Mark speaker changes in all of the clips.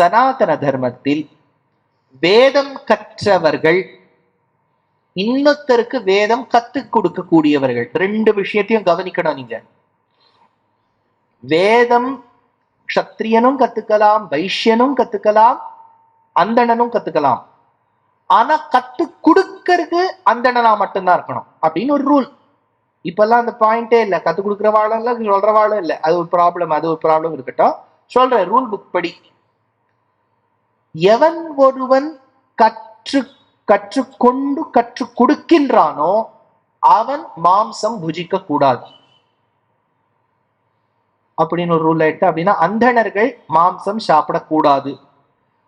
Speaker 1: சனாதன தர்மத்தில் வேதம் கற்றவர்கள் இன்னொருத்தருக்கு வேதம் கத்துக் கொடுக்க கூடியவர்கள். ரெண்டு விஷயத்தையும் கவனிக்கணும் நீங்க. வேதம் க்ஷத்ரியனும் கத்துக்கலாம், வைஷ்யனும் கத்துக்கலாம், அந்தணனும் கத்துக்கலாம். ஆனா கத்து கொடுக்கறது அந்தணனா மட்டும்தான் இருக்கணும் அப்படின்னு ஒரு ரூல். இப்பெல்லாம் அந்த பாயிண்டே இல்லை. கத்து கொடுக்குறவாளும் இல்லை, சொல்றவாளும் இல்லை. அது ஒரு ப்ராப்ளம். அது ஒரு ப்ராப்ளம் இருக்கட்டும். சொல்ற ரூல் புக் படி எவன் ஒருவன் கற்றுக்கொண்டு கற்றுக் கொடுக்கின்றானோ அவன் மாம்சம் புஜிக்க கூடாது அப்படின்னு ஒரு ரூல் ஆயிட்டு. அப்படின்னா அந்தணர்கள் மாம்சம் சாப்பிடக்கூடாது.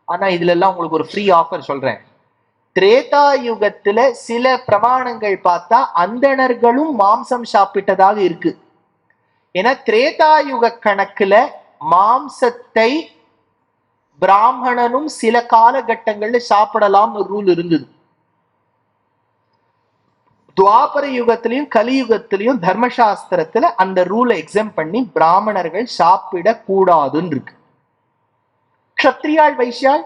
Speaker 1: ஆனா இதுல எல்லாம் உங்களுக்கு ஒரு ஃப்ரீ ஆஃபர் சொல்றேன். திரேதா யுகத்துல சில பிரமாணங்கள் பார்த்தா அந்தணர்களும் மாம்சம் சாப்பிட்டதாக இருக்கு. ஏன்னா திரேதா யுக கணக்குல மாம்சத்தை பிராமணனும் சில காலகட்டங்கள்ல சாப்பிடலாம் ரூல் இருந்தது. துவாபர யுகத்திலையும் கலியுகத்திலையும் தர்மசாஸ்திரத்துல அந்த ரூலை எக்ஸாம் பண்ணி பிராமணர்கள் சாப்பிட கூடாதுன்னு இருக்கு. க்ஷத்ரியாள் வைஷ்யாள்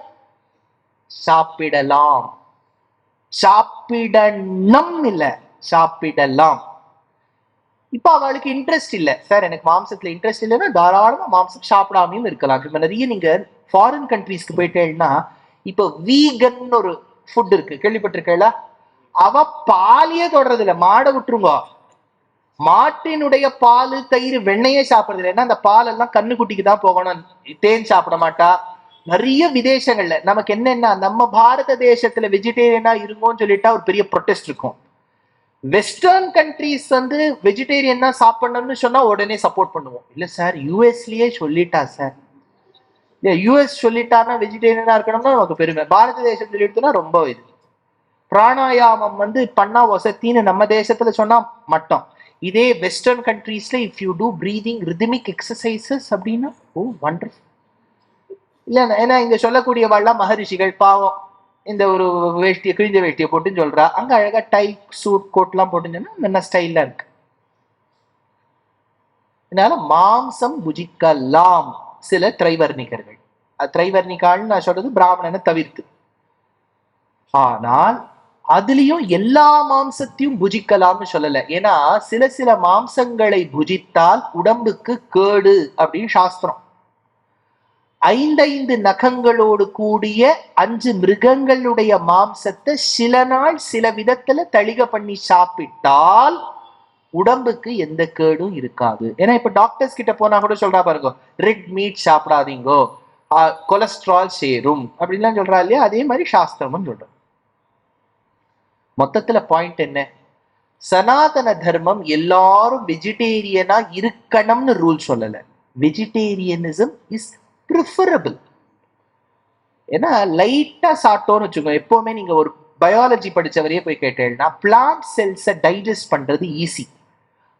Speaker 1: சாப்பிடலாம். சாப்பிடணும் இல்ல, சாப்பிடலாம். இப்ப அவளுக்கு இன்ட்ரெஸ்ட் இல்ல சார், எனக்கு மாம்சத்துல இன்ட்ரெஸ்ட் இல்லைன்னா தாராளமா மாம்சம் சாப்பிடாமையும் இருக்கலாம். இப்ப நிறைய நீங்க ஃபாரின் கண்ட்ரீஸ்க்கு போயிட்டேன்னா இப்ப வீகன் ஒரு ஃபுட் இருக்கு, கேள்விப்பட்டிருக்கா? அவ பாலியே தொடறது இல்ல, மாடை விட்டுருங்க. மாட்டினுடைய பால், தயிர், வெண்ணையே சாப்பிடுறது இல்லை. ஏன்னா அந்த பால் எல்லாம் கண்ணுக்குட்டிக்கு தான் போகணும், தேன் சாப்பிட மாட்டா. நிறைய விதேசங்கள்ல நமக்கு என்னன்னா, நம்ம பாரத தேசத்துல வெஜிடேரியனா இருங்கோன்னு சொல்லிட்டா ஒரு பெரிய ப்ரொட்டஸ்ட் இருக்கும். வெஸ்டர்ன் கண்ட்ரீஸ் வெஜிடேரியன் தான் சாப்பிடணும்னு சொன்னா உடனே சப்போர்ட் பண்ணுவோம். இல்ல சார் யூஎஸ்லயே சொல்லிட்டா சார், யூஎஸ் சொல்லிட்டான்னா வெஜிடேரியனா இருக்கணும்னா நமக்கு பெருமை. பாரத தேசம் சொல்லிட்டுனா ரொம்ப இது. பிராணாயாமம் பண்ணா வசத்தின்னு நம்ம தேசத்துல சொன்னா மட்டும். இதே வெஸ்டர்ன் கண்ட்ரீஸ்ல if you do breathing rhythmic exercises அப்படின்னா ஓ வண்டர்ஃபுல். இல்ல ஏன்னா இங்க சொல்லக்கூடியவாள்லாம் மகரிஷிகள் பாவம் இந்த ஒரு வேஷ்டியை, கிழிஞ்ச வேஷ்டியை போட்டுன்னு சொல்றா. அங்க அழகா டை சூட் கோட் எல்லாம் போட்டுன்னு என்ன ஸ்டைலா இருக்கு. அதனால மாம்சம் புஜிக்கலாம் சில திரைவர்ணிகர்கள். திரைவர்ணிகான்னு நான் சொல்றது பிராமணனை தவிர்த்து. ஆனால் அதுலயும் எல்லா மாம்சத்தையும் புஜிக்கலாம்னு சொல்லல. ஏன்னா சில மாம்சங்களை புஜித்தால் உடம்புக்கு கேடு அப்படின்னு சாஸ்திரம். 5 நகங்களோடு கூடிய 5 மிருகங்களுடைய மாம்சத்தை சில நாள் சில விதத்துல தளிக பண்ணி சாப்பிட்டால் உடம்புக்கு எந்த கேடும் இருக்காது. ஏன்னா இப்ப டாக்டர்ஸ் கிட்ட போனா கூட சொல்றா பாருங்க, ரெட் மீட் சாப்பிடாதீங்கோ, கொலஸ்ட்ரால் சேரும் அப்படின்லாம் சொல்றா இல்லையா? அதே மாதிரி சாஸ்திரமும் சொல்றோம். மொத்தத்துல பாயிண்ட் என்ன? சனாதன தர்மம் எல்லாரும் வெஜிடேரியனா இருக்கணும்னு ரூல் சொல்லல. Vegetarianism is preferable. ஏன்னா லைட்டா சாப்பிட்டோன்னு வச்சுக்கோங்க. எப்பவுமே நீங்க ஒரு பயாலஜி படிச்சவரையே போய் கேட்டேன்னா பிளான்ட் செல்ஸை டைஜஸ்ட் பண்றது ஈஸி.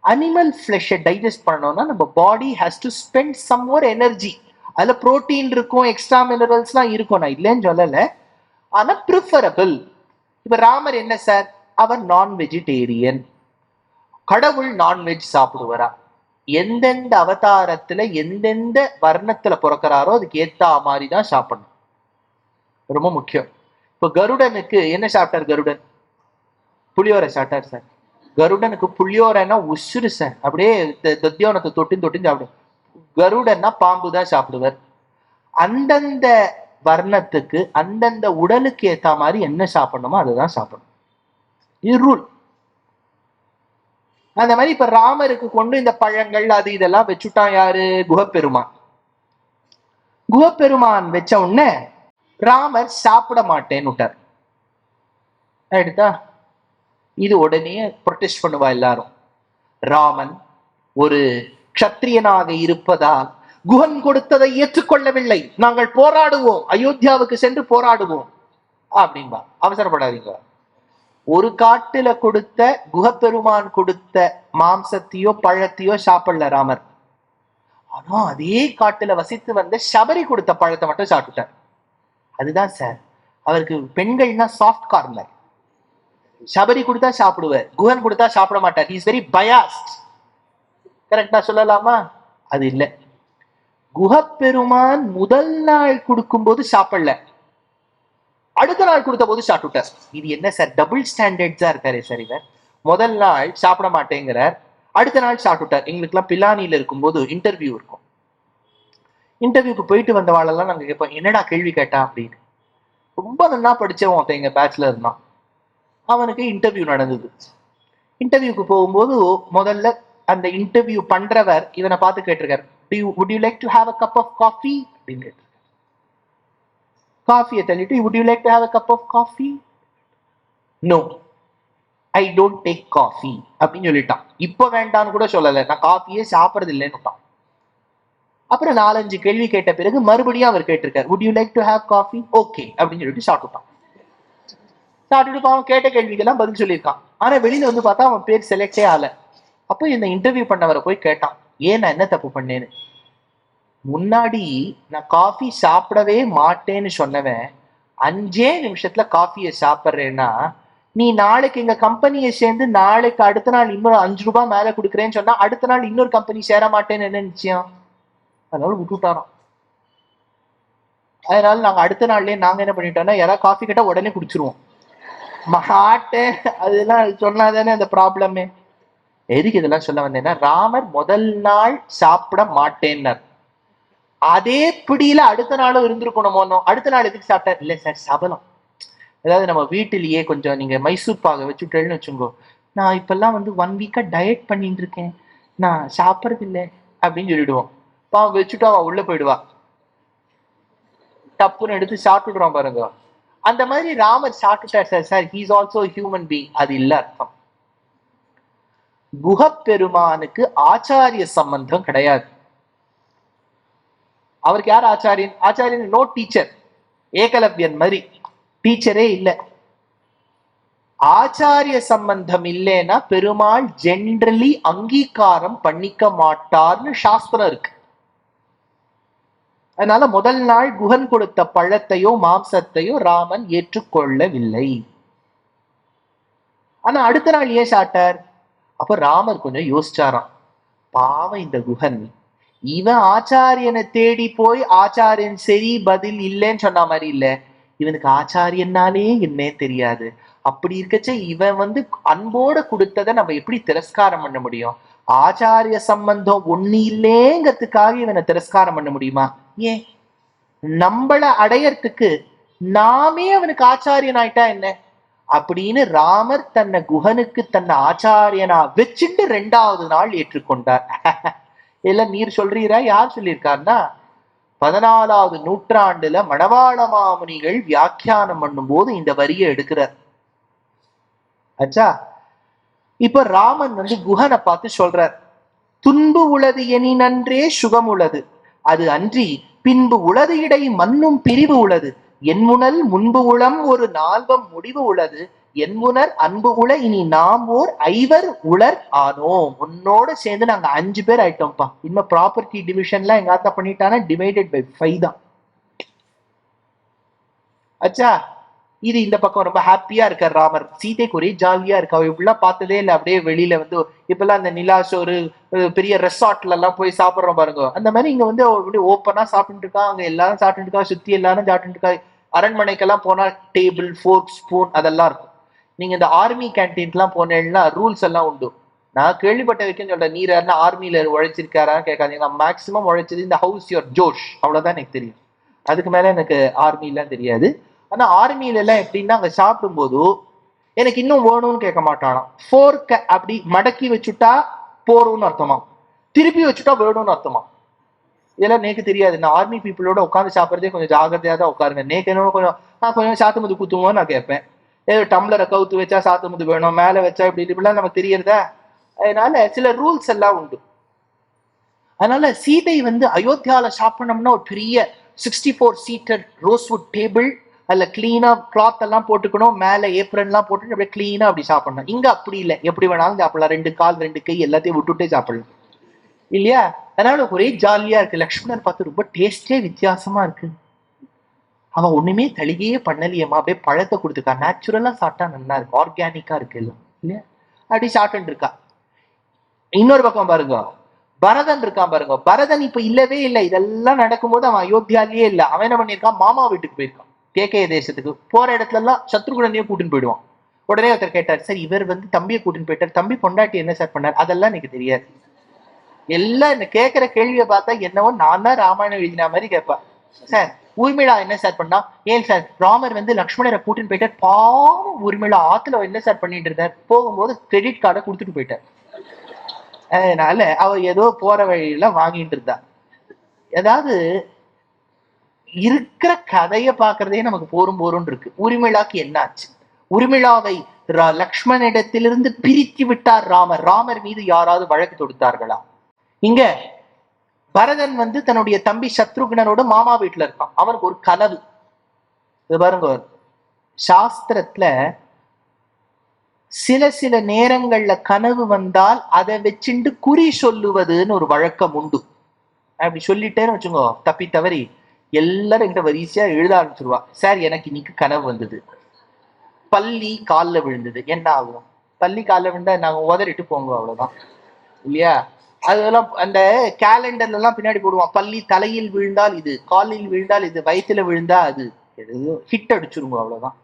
Speaker 1: அனிமல் ஃபிளஷை டைஜஸ்ட் பண்ணோம்னா நம்ம body has to spend some more energy. அதுல புரோட்டீன் இருக்கும், எக்ஸ்ட்ரா மினரல்ஸ்லாம் இருக்கும், நான் இல்லைன்னு சொல்லல. ஆனா ப்ரிஃபரபிள். இப்ப ராமர் என்ன சார், அவர் நான் வெஜிடேரியன். கடவுள் நான்வெஜ் சாப்பிடுவாரா? எந்தெந்த அவதாரத்துல எந்தெந்த வர்ணத்துல பிறக்கிறாரோ அதுக்கு ஏத்த மாதிரிதான் சாப்பிடணும். ரொம்ப முக்கியம். இப்ப கருடனுக்கு என்ன சாப்பிட்டார்? கருடன் புளியோரை சாப்பிட்டார் சார். கருடனுக்கு புளியோரைன்னா உசுறு சார். அப்படியே தத்தியோனத்தை தொட்டு சாப்பிடும். கருடன்னா பாம்பு தான் சாப்பிடுவார். அந்தந்த வர்ணத்துக்கு அந்தந்த உடலுக்கு ஏத்த மாதிரி என்ன சாப்பிடணுமோ அதுதான் சாப்பிடணும். இது ரூல். அந்த மாதிரி இப்ப ராமருக்கு கொண்டு இந்த பழங்கள் அது இதெல்லாம் வச்சுட்டான் யாரு? குகப்பெருமான். குகப்பெருமான் வச்ச உடனே ராமர் சாப்பிட மாட்டேன்னு விட்டார். எடுத்தா இது உடனே ப்ரொடெஸ்ட் பண்ணுவா எல்லாரும். ராமன் ஒரு க்ஷத்ரியனாக இருப்பதால் குகன் கொடுத்ததை ஏற்றுக்கொள்ளவில்லை, நாங்கள் போராடுவோம், அயோத்தியாவுக்கு சென்று போராடுவோம் அப்படின்பா. அவசரப்படாதீங்க. ஒரு காட்டுல கொடுத்த குகப்பெருமான் கொடுத்த மாம்சத்தையோ பழத்தையோ சாப்பிடல ராமர். ஆனா அதே காட்டுல வசித்து வந்த சபரி கொடுத்த பழத்தை மட்டும் சாப்பிட்டார். அதுதான் சார், அவருக்கு பெண்கள்னா சாஃப்ட் கார்னர். சபரி கொடுத்தா சாப்பிடுவார், குகன் கொடுத்தா சாப்பிட மாட்டார். He is very biased. கரெக்டா சொல்லலாமா? அது இல்லை. குஹப்பெருமான் முதல் நாள் கொடுக்கும்போது சாப்பிடல, அடுத்த நாள் கொடுத்த போது சாப்பிட்டுட்டார். இது என்ன சார் டபுள் ஸ்டாண்டர்ட்ஸா இருக்காரு சார் இவர். முதல் நாள் சாப்பிட மாட்டேங்கிறார், அடுத்த நாள் சாப்பிட்டுட்டார். எங்களுக்கு எல்லாம் பிலானியில இருக்கும்போது இன்டர்வியூ இருக்கும். இன்டர்வியூக்கு போயிட்டு வந்தவாளெல்லாம் நாங்க கேட்போம், என்னடா கேள்வி கேட்டா அப்படின்னு. ரொம்ப நல்லா படிச்சவன் ஒருத்தன் எங்க பேட்ச்ல இருந்தான். அவனுக்கு இன்டர்வியூ நடந்தது. இன்டர்வியூக்கு போகும்போது முதல்ல அந்த இன்டர்வியூ பண்றவர் இவனை பார்த்து கேட்டிருக்காரு, would you like to have a cup of coffee அப்படின்னு கேட்டிருக்காரு. காஃபியை தள்ளிட்டு would you like to have a cup of coffee? No, I don't take coffee அப்படின்னு சொல்லிட்டான். இப்ப வேண்டான்னு கூட சொல்லல, நான் காஃபியே சாப்பிடறது இல்லைன்னு. அப்புறம் 4-5 கேள்வி கேட்ட பிறகு மறுபடியும் அவர் கேட்டிருக்காரு, would you like to have coffee? Okay அப்படின்னு சொல்லிட்டு சாப்பிட்டுட்டான். சாப்பிட்டுட்டு அவன் கேட்ட கேள்விக்கெல்லாம் பதில் சொல்லியிருக்கான். ஆனா வெளியில வந்து பார்த்தா அவன் பேர் செலக்டே ஆகல. அப்போ இந்த இன்டர்வியூ பண்ணவரை போய் கேட்டான், ஏன் நான் என்ன தப்பு பண்ணேன்னு. முன்னாடி நான் காஃபி சாப்பிடவே மாட்டேன்னு சொன்னவன் 5 நிமிஷத்துல காஃபியை சாப்பிட்றேன்னா, நீ நாளைக்கு எங்க கம்பெனியை சேர்ந்து நாளைக்கு அடுத்த நாள் இன்னொரு 5 ரூபாய் மேல கொடுக்குறேன்னு சொன்னா அடுத்த நாள் இன்னொரு கம்பெனி சேர மாட்டேன்னு என்ன நிச்சயம்? அதனால விட்டுட்டாராம். அதனால நாங்க அடுத்த நாள்லயே நாங்க என்ன பண்ணிட்டோம்னா, யாராவது காஃபி கேட்டா உடனே குடிச்சிருவோம். மாட்டேன் அதெல்லாம் சொன்னாதானே அந்த ப்ராப்ளமே. எதுக்கு இதெல்லாம் சொல்ல வந்தேன்னா, ராமர் முதல் நாள் சாப்பிட மாட்டேன்னார். அதே பிடியில அடுத்த நாளும் இருந்திருக்கணுமோ. அடுத்த நாள் எதுக்கு சாப்பிட்டார்? இல்ல சார் சபலம். அதாவது நம்ம வீட்டிலேயே கொஞ்சம் நீங்க மைசூர் பாக வச்சுட்டேன்னு வச்சுங்கோ, நான் இப்பெல்லாம் வந்து 1 வீக்கா டயட் பண்ணிட்டு இருக்கேன், நான் சாப்பிட்றது இல்லை அப்படின்னு சொல்லிடுவோம். பாவம் வச்சுட்டு அவ உள்ள போயிடுவா, டப்புன்னு எடுத்து சாப்பிட்டுடுறான் பாருங்க. அந்த மாதிரி ராமர் சாப்பிட்டுட்டார் sir. Sir he's also human being, அது இல்ல அர்த்தம். குஹப்பெருமானுக்கு ஆச்சாரிய சம்பந்தம் கிடையாது. அவருக்கு யார் ஆச்சாரியன்? ஆச்சாரியன் நோ டீச்சர், ஏகலவ்யன் மாதிரி டீச்சரே இல்லை. ஆச்சாரிய சம்பந்தம் இல்லைன்னா பெருமாள் ஜென்ரலி அங்கீகாரம் பண்ணிக்க மாட்டார்னு சாஸ்திரம் இருக்கு. அதனால முதல் நாள் குஹன் கொடுத்த பழத்தையோ மாம்சத்தையோ ராமன் ஏற்றுக்கொள்ளவில்லை. ஆனா அடுத்த நாள் ஏன் சாப்பிட்டார்? அப்ப ராமர் கொஞ்சம் யோசிச்சாராம், பாவம் இந்த குஹன், இவன் ஆச்சாரியனை தேடி போய் ஆச்சாரியன் சரி பதில் இல்லைன்னு சொன்ன மாதிரி இல்ல, இவனுக்கு ஆச்சாரியனாலே என்னே தெரியாது. அப்படி இருக்கச்ச இவன் வந்து அன்போட கொடுத்ததை நம்ம எப்படி திரஸ்காரம் பண்ண முடியும்? ஆச்சாரிய சம்பந்தம் ஒண்ணு இல்லேங்கிறதுக்காக இவனை திரஸ்காரம் பண்ண முடியுமா? ஏன் நம்மள அடையறதுக்கு நாமே அவனுக்கு ஆச்சாரியன் ஆயிட்டா என்ன அப்படின்னு ராமர் தன்னை குஹனுக்கு தன்னை ஆச்சாரியனா வச்சுட்டு 2வது நாள் ஏற்றுக்கொண்டார். எல்லாம் நீர் சொல்றீரா? யார் சொல்லியிருக்காருன்னா, 14வது நூற்றாண்டுல மணவாள மாமுனிகள் வியாக்கியானம் பண்ணும் போது இந்த வரியை எடுக்கிறார். ஆச்சா, இப்ப ராமன் வந்து குஹனை பார்த்து சொல்றார், துன்பு உளது எனி நன்றே சுகம் உளது, அது அன்றி பின்பு உளது இடை மண்ணும் பிரிவு உளது, என்முனல் முன்பு உளம் ஒரு நால்வம் முடிவு உளது, என்முனர் அன்பு உள இனி நாம் ஓர் 5 உளர் ஆனோம். உன்னோட சேர்ந்து நாங்க 5 பேர் ஆயிட்டோம்ப்பா. இன்னும் ப்ராப்பர்ட்டி டிவிஷன்லாம் எங்க ஆத்தா பண்ணிட்டானா டிவைடட் பை 5 தான். அச்சா, இது இந்த பக்கம் ரொம்ப ஹாப்பியா இருக்கார் ராமர். சீதைக்கு ஒரே ஜாலியா இருக்கா, இப்படிலாம் பார்த்ததே இல்லை. அப்படியே வெளியில வந்து இப்பெல்லாம் அந்த நிலாசோறு பெரிய ரெசார்ட்ல எல்லாம் போய் சாப்பிட்றோம் பாருங்க, அந்த மாதிரி இங்க வந்து அப்படியே ஓப்பனா சாப்பிட்டு இருக்கா. அங்க எல்லாரும் சாப்பிட்டு இருக்கா, சுத்தி எல்லாரும் சாப்பிட்டு இருக்கா. அரண்மனைக்கெல்லாம் போனா டேபிள் ஃபோர்க் ஸ்பூன் அதெல்லாம் இருக்கும். நீங்க இந்த ஆர்மி கேன்டீன்லாம் போனேன்னா ரூல்ஸ் எல்லாம் உண்டு. நான் கேள்விப்பட்ட வைக்கும் சொல்றேன், நீர் யாருன்னா ஆர்மியில உழைச்சிருக்காரான்னு கேட்காதீங்க. மேக்சிமம் உழைச்சது இந்த ஹவுஸ் யுவர் ஜோஷ், அவ்வளவுதான் எனக்கு தெரியும். அதுக்கு மேல எனக்கு ஆர்மிலாம் தெரியாது. ஆனா ஆர்மியில எல்லாம் எப்படின்னா, அங்க சாப்பிடும் போது எனக்கு இன்னும் வேணும்னு கேட்க மாட்டானா. ஃபோர்க்க அப்படி மடக்கி வச்சுட்டா போறோம்னு அர்த்தமா, திருப்பி வச்சுட்டா வேணும்னு அர்த்தமா. இதெல்லாம் நேக்கு தெரியாது. நான் ஆர்மி பீப்புளோட உட்காந்து சாப்பிட்றதே கொஞ்சம் ஜாகிரதையா தான் உட்காருங்க. நேக்கு என்ன கொஞ்சம் சாத்து முது குத்துவோன்னு நான் கேட்பேன். ஏதோ டம்ளரை கவுத்து வச்சா சாத்து முது வேணும், மேல வச்சா இப்படி இப்படிலாம் நமக்கு தெரியறதா. அதனால சில ரூல்ஸ் எல்லாம் உண்டு. அதனால சீதை வந்து அயோத்தியால சாப்பிடணும்னா ஒரு பெரிய 64 சீட்டர் ரோஸ்வுட் டேபிள், அதுல கிளீனா கிளாத் எல்லாம் போட்டுக்கணும், மேல ஏப்ரன் எல்லாம் போட்டு அப்படியே கிளீனா அப்படி சாப்பிடணும். இங்க அப்படி இல்லை, எப்படி வேணாலும் சாப்பிடலாம், 2 கால் 2 கை எல்லாத்தையும் விட்டுட்டே சாப்பிடலாம் இல்லையா. அதனால ஒரே ஜாலியா இருக்கு. லக்ஷ்மணன் பார்த்து ரொம்ப டேஸ்டே வித்தியாசமா இருக்கு, அவன் ஒண்ணுமே தளிகையே பண்ணலையேம்மா, அப்படியே பழத்தை கொடுத்துருக்கா, நேச்சுரலா சாப்பிட்டா நல்லா இருக்கு, ஆர்கானிக்கா இருக்கு எல்லாம் இல்லையா, அப்படி சாப்பிட்டு இருக்கா. இன்னொரு பக்கம் பாருங்க, பரதன் இருக்கான் பாருங்க, பரதன் இப்ப இல்லவே இல்லை. இதெல்லாம் நடக்கும்போது அவன் அயோத்தியாலேயே இல்லை. அவன் என்ன பண்ணியிருக்கான், மாமா வீட்டுக்கு போயிருக்கான். கேகய தேசத்துக்கு போற இடத்துல எல்லாம் சத்ருகுணனையே கூட்டின்னு போயிடுவான். உடனே ஒருத்தர் கேட்டார், சார் இவர் தம்பியை கூட்டின்னு போயிட்டார், தம்பி பொண்டாட்டி என்ன சார் பண்ணார், அதெல்லாம் எனக்கு தெரியாது. எல்லாம் என்ன கேட்கிற கேள்வியை பார்த்தா என்னவோ நான் தான் ராமாயணம் எழுதின மாதிரி கேட்பா. சார் ஊர்மிளா என்ன சார் பண்ணா, ஏன் சார் ராமர் லக்ஷ்மணரை கூட்டின்னு போயிட்டார், பாவம் ஊர்மிளா ஆத்துல என்ன சார் பண்ணிட்டு இருந்தார், போகும்போது கிரெடிட் கார்டை கொடுத்துட்டு போயிட்டார். அதனால அவர் ஏதோ போற வழியில வாங்கிட்டு இருந்தா. ஏதாவது இருக்கிற கதையை பாக்குறதே நமக்கு போரும் இருக்கு. ஊர்மிளாக்கு என்ன ஆச்சு, ஊர்மிளாவை லக்ஷ்மணிடத்திலிருந்து பிரித்து விட்டார் ராமர். ராமர் மீது யாராவது வழக்கு தொடுத்தார்களா? இங்க பரதன் தன்னுடைய தம்பி சத்ருக்னனோட மாமா வீட்டுல இருக்கான். அவனுக்கு ஒரு கனவு. இது பாருங்க, சாஸ்திரத்துல சில நேரங்கள்ல கனவு வந்தால் அதை வச்சுட்டு குறி சொல்லுவதுன்னு ஒரு வழக்கம் உண்டு. அப்படி சொல்லிட்டேன்னு வச்சுக்கோ, தப்பி தவறி எல்லாரும் என்கிட்ட வரிசையா எழுத ஆரம்பிச்சிருவா. சார் எனக்கு இன்னைக்கு கனவு வந்தது, பள்ளி காலில் விழுந்தது. என்ன ஆகும், பள்ளி காலில் விழுந்தா நாங்க உதறிட்டு போங்க, அவ்வளவுதான் இல்லையா? அதெல்லாம் அந்த கேலண்டர்ல எல்லாம் பின்னாடி போடுவான், பள்ளி தலையில் விழுந்தால் இது, காலில் விழுந்தால் இது, வயிற்றுல விழுந்தா அது, ஹிட் அடிச்சிருங்க, அவ்வளவுதான்,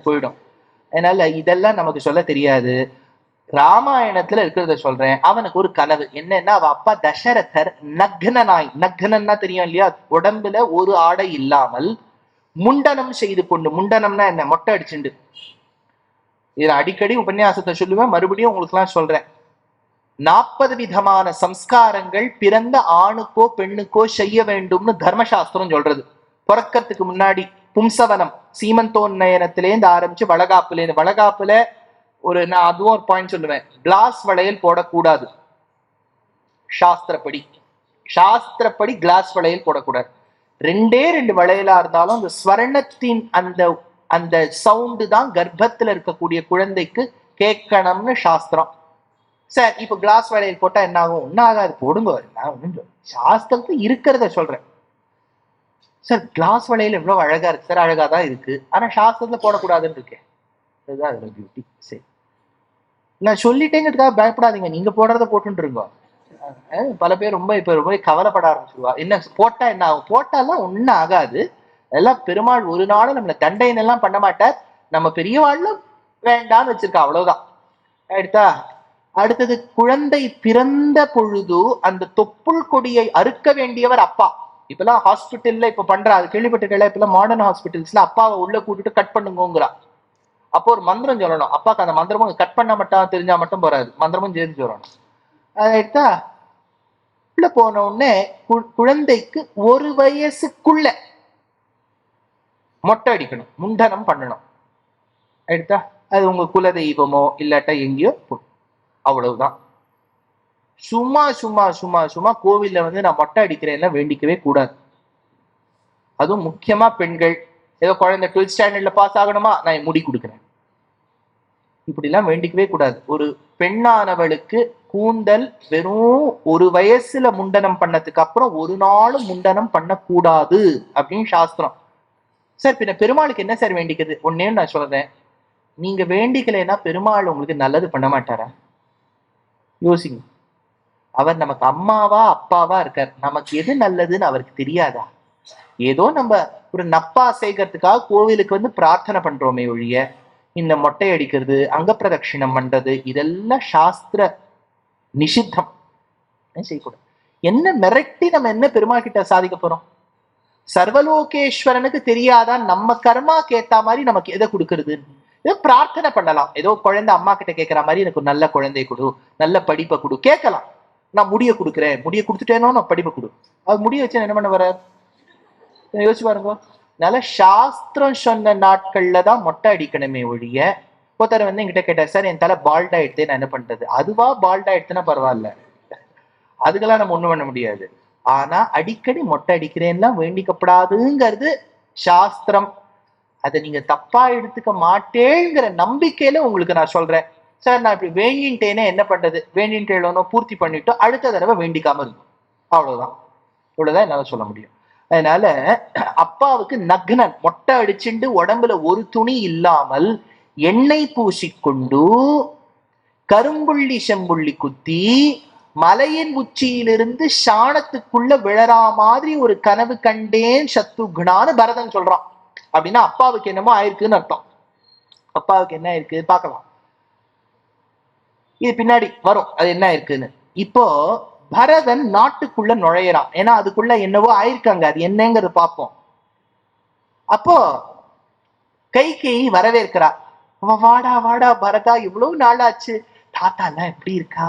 Speaker 1: போயிடும். அதனால இதெல்லாம் நமக்கு சொல்ல தெரியாது. ராமாயணத்துல இருக்கிறத சொல்றேன். அவனுக்கு ஒரு கனவு என்னன்னா, அவ அப்பா தசரதர் நக்னனாய், நக்னன்னா தெரியும் இல்லையா, உடம்புல ஒரு ஆடை இல்லாமல் முண்டனம் செய்து கொண்டு, முண்டனம்னா என்ன, மொட்டை அடிச்சுண்டு. இதுல அடிக்கடி உபன்யாசத்தை சொல்லுவேன், மறுபடியும் உங்களுக்கு எல்லாம் சொல்றேன். 40 விதமான சம்ஸ்காரங்கள் பிறந்த ஆணுக்கோ பெண்ணுக்கோ செய்ய வேண்டும்னு தர்மசாஸ்திரம் சொல்றது. பிறக்கிறதுக்கு முன்னாடி பும்சவனம், சீமந்தோன்னயனத்திலேருந்து ஆரம்பிச்சு வளகாப்புலேருந்து, வளகாப்புல நான் அதுவும் ஒரு பாயிண்ட் சொல்லுவேன், கிளாஸ் வளையல் போடக்கூடாது. சாஸ்திரப்படி கிளாஸ் வளையல் போடக்கூடாது. 2 வளையலா இருந்தாலும் அந்த ஸ்வர்ணத்தின் அந்த சவுண்டு தான் கர்ப்பத்துல இருக்கக்கூடிய குழந்தைக்கு கேட்கணும்னு சாஸ்திரம். சார் இப்ப கிளாஸ் வளையல் போட்டா என்ன ஆகும், ஒன்னும் ஆகாது, போடுங்க. சாஸ்திரத்துல இருக்கிறத சொல்றேன். சார் கிளாஸ் வளையல் எவ்வளவு அழகா இருக்கு சார், அழகாதான் இருக்கு, ஆனா சாஸ்திரத்துல போடக்கூடாதுன்னு இருக்கேன். அதுதான் அதுல பியூட்டி. சரி, நான் சொல்லிட்டேங்கிறதுக்காக பயப்படாதீங்க, நீங்க போடுறத போட்டுட்டு இருக்கோம். பல பேர் ரொம்ப கவலைப்பட ஆரம்பிச்சிருவா, என்ன போட்டா என்ன ஆகும், போட்டாலாம் ஒன்னும் ஆகாது, அதெல்லாம் பெருமாள் ஒரு நாளும் நம்மள தண்டைன்னு எல்லாம் பண்ண மாட்டார், நம்ம பெரியவாழ்ல வேண்டான்னு வச்சிருக்கா, அவ்வளவுதான். ஆயிடுதா? அடுத்தது, குழந்தை பிறந்த பொழுது அந்த தொப்புள் கொடியை அறுக்க வேண்டியவர் அப்பா. இப்பெல்லாம் ஹாஸ்பிட்டல்ல இப்ப பண்றா, அது கேள்விப்பட்டிருக்கல, இப்பெல்லாம் மாடர்ன் ஹாஸ்பிட்டல்ஸ்ல அப்பாவை உள்ள கூட்டிட்டு கட் பண்ணுங்கிறா. அப்போ ஒரு மந்திரம் சொல்லணும், அப்பாக்கு அந்த மந்திரமும் கட் பண்ண மட்டும் தெரிஞ்சா மட்டும் போறாது, மந்திரமும் சேர்ந்து சொல்லணும். அதான் உள்ள போன உடனே குழந்தைக்கு 1 வயசுக்குள்ள மொட்டை அடிக்கணும், முண்டனம் பண்ணணும். எடுத்தா அது உங்க குல தெய்வமோ இல்லாட்டா எங்கேயோ, அவ்வளவுதான். சும்மா கோவில்ல நான் மொட்டை அடிக்கிறேன்னா வேண்டிக்கவே கூடாது. அதுவும் முக்கியமா பெண்கள், ஏதோ குழந்தை 12th ஸ்டாண்டர்ட்ல பாஸ் ஆகணுமா, நான் முடி கொடுக்குறேன், இப்படி எல்லாம் வேண்டிக்கவே கூடாது. ஒரு பெண்ணானவளுக்கு கூந்தல் வெறும் 1 வயசுல முண்டனம் பண்ணதுக்கு அப்புறம் ஒரு நாளும் முண்டனம் பண்ணக்கூடாது அப்படின்னு சாஸ்திரம். சார் பின்ன பெருமாளுக்கு என்ன சார் வேண்டிக்கிறது, ஒன்னே நான் சொல்றேன், நீங்க வேண்டிக்கலைன்னா பெருமாள் உங்களுக்கு நல்லது பண்ண மாட்டாரா? யோசிங்க. அவர் நமக்கு அம்மாவா அப்பாவா இருக்கார், நமக்கு எது நல்லதுன்னு அவருக்கு தெரியாதா? ஏதோ நம்ம ஒரு நப்பா செய்கிறதுக்காக கோவிலுக்கு பிரார்த்தனை பண்றோமே ஒழிய, இந்த மொட்டை அடிக்கிறது, அங்க பிரதட்சிணம் பண்றது, இதெல்லாம் சாஸ்திர நிஷித்தம், செய்யக்கூடாது. என்ன மிரட்டி நம்ம என்ன பெருமாள் கிட்ட சாதிக்க போறோம்? சர்வலோகேஸ்வரனுக்கு தெரியாதான் நம்ம கர்மாக்கு ஏத்த மாதிரி நமக்கு எதை கொடுக்கறது? ஏதோ பிரார்த்தனை பண்ணலாம், ஏதோ குழந்தை அம்மா கிட்ட கேட்கிற மாதிரி எனக்கு ஒரு நல்ல குழந்தைய கொடு, நல்ல படிப்பை கொடு, கேட்கலாம். நான் முடிய கொடுக்குறேன், முடிய கொடுத்துட்டேனோ நான் படிப்பை கொடு, அது முடிய வச்சு என்ன பண்ண வர, யோசிச்சு பாருங்க. அதனால சாஸ்திரம் சொன்ன நாட்கள்ல தான் மொட்டை அடிக்கணுமே ஒழிய, ஒருத்தர் என்கிட்ட கேட்டார், சார் என் தலை பால்டா எடுத்து நான் என்ன பண்றது? அதுவா பால்டா எடுத்துனா பரவாயில்ல, அதுக்கெல்லாம் நம்ம ஒண்ணும் பண்ண முடியாது. ஆனா அடிக்கடி மொட்டை அடிக்கிறேன்னா வேண்டிக்கப்படாதுங்கிறது சாஸ்திரம். அதை நீங்க தப்பா எடுத்துக்க மாட்டேங்கிற நம்பிக்கையில உங்களுக்கு நான் சொல்றேன். சார் நான் இப்படி வேண்டின்ட்டேனே என்ன பண்றது, வேண்டின்ட்டேனோ பூர்த்தி பண்ணிட்டு அடுத்த தடவை வேண்டிக்காம இருக்கும், அவ்வளவுதான். இவ்வளவுதான் என்னால சொல்ல முடியும். அதனால அப்பாவுக்கு நக்னன், மொட்டை அடிச்சுண்டு உடம்புல ஒரு துணி இல்லாமல் எண்ணெய் பூசிக்கொண்டு கரும்புள்ளி செம்புள்ளி குத்தி மலையின் உச்சியிலிருந்து சாணத்துக்குள்ள விழறா மாதிரி ஒரு கனவு கண்டேன் சத்ருக்னான்னு பரதன் சொல்றான். அப்படின்னா அப்பாவுக்கு என்னமோ ஆயிருக்குன்னு அர்த்தம். அப்பாவுக்கு என்ன இருக்கு பார்க்கலாம், இது பின்னாடி வரும் அது என்ன இருக்குன்னு. இப்போ பரதன் நாட்டுக்குள்ள நுழையிறான், ஏன்னா அதுக்குள்ள என்னவோ ஆயிருக்காங்க, அது என்னங்கிறது பார்ப்போம். அப்போ கைகேயி வரவேற்கிறா. வாடா வாடா பரதா, இவ்வளவு நாளாச்சு, தாத்தா எல்லாம் எப்படி இருக்கா,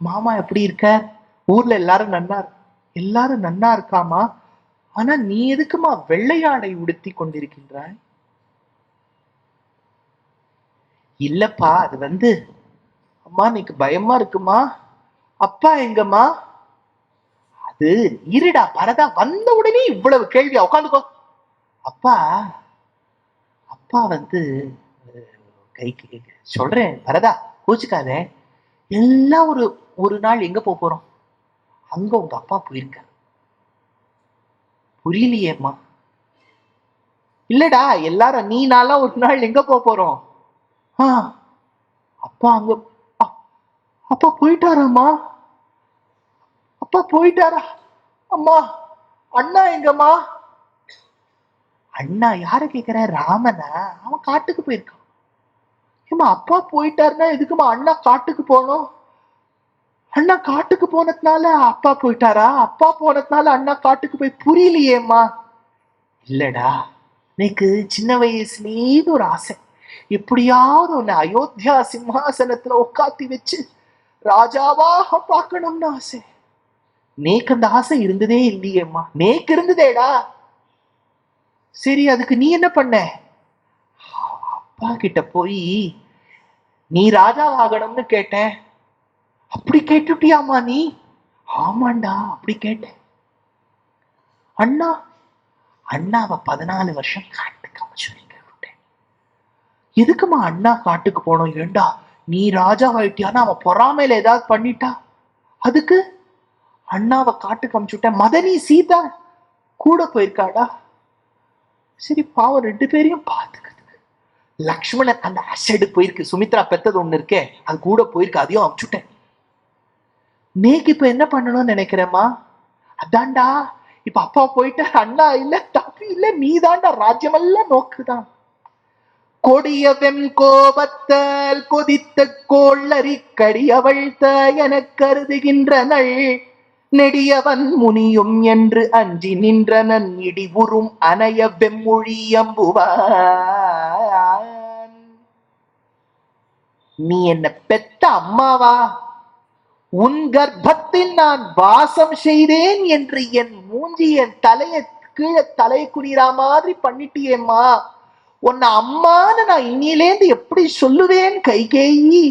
Speaker 1: மாமா எப்படி இருக்க, ஊர்ல எல்லாரும் நன்னா இருக்காமா, ஆனா நீ எதுக்குமா வெள்ளையாடை உடுத்தி கொண்டிருக்கின்றாய்? இல்லப்பா அது வந்து, அம்மா நீக்கு பயமா இருக்குமா, அப்பா எங்கம்மா? அது இருடா பரதா, வந்த உடனே இவ்வளவு கேள்வியா, உட்காந்துக்கோ. அப்பா அப்பா வந்து கைக்கு சொல்றேன் பரதா, கோச்சுக்காத, எல்லாம் ஒரு நாள் எங்க போறோம், அங்க உங்க அப்பா போயிருக்க. புரியலையேம்மா. இல்லடா எல்லாரும் நீ நாளா ஒரு நாள் எங்க போறோம், அப்பா அங்க, அப்பா போயிட்டாராமா, அப்பா போயிட்டாரா, அம்மா அண்ணா எங்கம்மா? அண்ணா யார கேக்குற, ராமனா? அவன் காட்டுக்கு போயிருக்கான். ஏமா அப்பா போயிட்டாருன்னா எதுக்குமா அண்ணா காட்டுக்கு போனோம்? அண்ணா காட்டுக்கு போனதுனால அப்பா போயிட்டாரா, அப்பா போனதுனால அண்ணா காட்டுக்கு போய், புரியலையேம்மா. இல்லடா எனக்கு சின்ன வயசுலேயே ஒரு ஆசை, எப்படியாவது உன்னை அயோத்தியா சிம்மாசனத்துல உட்காத்தி வச்சு ராஜாவாக பார்க்கணும்னு ஆசை. நேக்கு அந்த ஆசை இருந்ததே இல்லையேம்மா. நேக்கு இருந்ததேடா. சரி அதுக்கு நீ என்ன பண்ண? அப்பா கிட்ட போய் நீ ராஜாவாகணும்னு கேட்டேன். அப்படி கேட்டுட்டியாமா நீ? ஆமாண்டா அப்படி கேட்டேன். அண்ணா அண்ணாவை 14 வருஷம் காட்டுக்கு அமைச்சு விட்டேன். எதுக்குமா அண்ணா காட்டுக்கு போனோம்? ஏண்டா நீ ராஜாவாயிட்டியானா அவன் பொறாமையில ஏதாவது பண்ணிட்டா, அதுக்கு அண்ணாவை காட்டுக்கு அமைச்சு விட்டேன். மதனி சீதா கூட போயிருக்காடா. சரி பாவம் 2 பேரையும் பார்த்துக்குது. லக்ஷ்மணன் அந்த அசடு போயிருக்கு, சுமித்ரா பெத்தது ஒண்ணு இருக்கே அது கூட போயிருக்கு, அதையும் அமுச்சுட்டேன். நேக்கு இப்ப என்ன பண்ணணும்னு நினைக்கிறேம்மா? அதான்டா இப்ப அப்பா போயிட்டு அண்ணா இல்ல தப்பி இல்ல, நீதான்டா ராஜ்யமெல்லாம் நோக்குதான். கொடிய வெம் கோபத்தால் கொதித்த கோள்ளறி கடியவழ்த்த என கருதுகின்றனள், நெடியவன் முனியும் என்று அஞ்சி நின்றனன் இடிவுறும் அணைய வெம்மொழியம்புவான். நீ என்ன பெத்த அம்மாவா? உன் கர்ப்பத்தில் நான் வாசம் செய்தேன் என்று என் மூஞ்சி என் தலையை கீழே தலையை குனிரா மாதிரி பண்ணிட்டியேம்மா. உன்னை அம்மான்னு நான் இன்னிலேந்து எப்படி சொல்லுவேன் கைகேயி?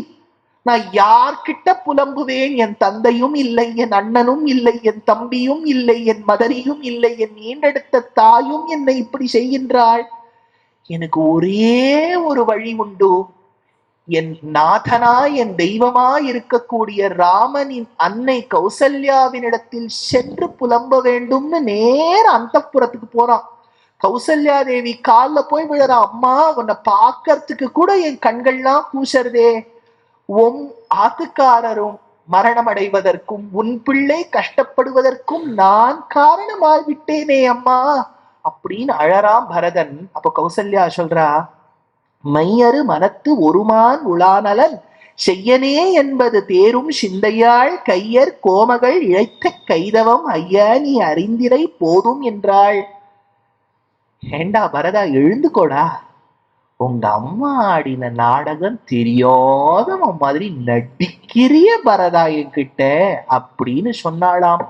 Speaker 1: நான் யார்கிட்ட புலம்புவேன்? என் தந்தையும் இல்லை, என் அண்ணனும் இல்லை, என் தம்பியும் இல்லை, என் மதரியும் இல்லை, என் ஈண்டெடுத்த தாயும் என்னை இப்படி செய்கின்றாள். எனக்கு ஒரே ஒரு வழி உண்டு, என் நாதனா என் தெய்வமா இருக்கக்கூடிய ராமனின் அன்னை கௌசல்யாவினிடத்தில் சென்று புலம்ப வேண்டும்னு நேர அந்தப்புறத்துக்கு போறான். கௌசல்யா தேவி காலில் போய் விழறா. அம்மா உன்னை பார்க்கறதுக்கு கூட என் கண்கள்லாம் கூசறதே, உன் ஆத்துக்காரரும் மரணம் அடைவதற்கும் உன் பிள்ளை கஷ்டப்படுவதற்கும் நான் காரணமாகிவிட்டேனே அம்மா அப்படின்னு அழறாம் பரதன். அப்ப கௌசல்யா சொல்றா, மையறு மனத்து ஒருமான் உளானலன் செய்யனே என்பது தேரும் சிந்தையாள் கையர் கோமகள் இழைத்த கைதவம் ஐயா நீ அறிந்திரை போதும் என்றாள். ஏண்டா பரதா எழுந்துக்கோடா, உங்க அம்மா ஆடின நாடகம் தெரியாதவன் மாதிரி நடிக்கிறிய பரதா என்கிட்ட அப்படின்னு சொன்னாளாம்.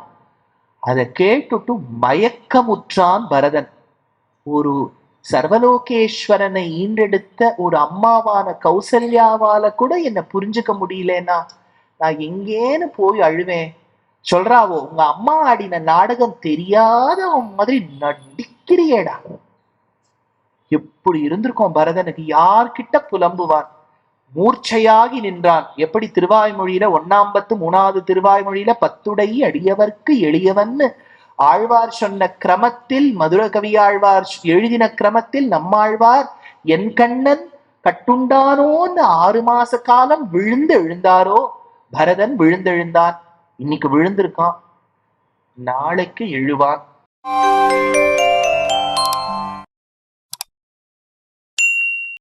Speaker 1: அதை கேட்டுட்டு மயக்கமுற்றான் பரதன். ஒரு சர்வலோகேஸ்வரனை ஈண்டெடுத்த ஒரு அம்மாவான கௌசல்யாவால கூட என்ன புரிஞ்சுக்க முடியலன்னா நான் எங்கேன்னு போய் அழுவேன். சொல்றாவோ உங்க அம்மா ஆடின நாடகம் தெரியாத மாதிரி நடிக்கிறியேடா. எப்படி இருந்திருக்கோம் பரதனுக்கு, யார்கிட்ட புலம்புவான்? மூர்ச்சையாகி நின்றான். எப்படி திருவாய்மொழியில 1 3 திருவாய்மொழியில 10 அடியவர்க்கு எளியவன்னு ஆழ்வார் சொன்ன கிரமத்தில், மதுர கவியாழ்வார் எழுதின கிரமத்தில் நம்மாழ்வார் என் கண்ணன் கட்டுண்டானோன்னு 6 மாச காலம் விழுந்து எழுந்தாரோ, பரதன் விழுந்தெழுந்தான், இன்னைக்கு விழுந்திருக்கான், நாளைக்கு எழுவான்.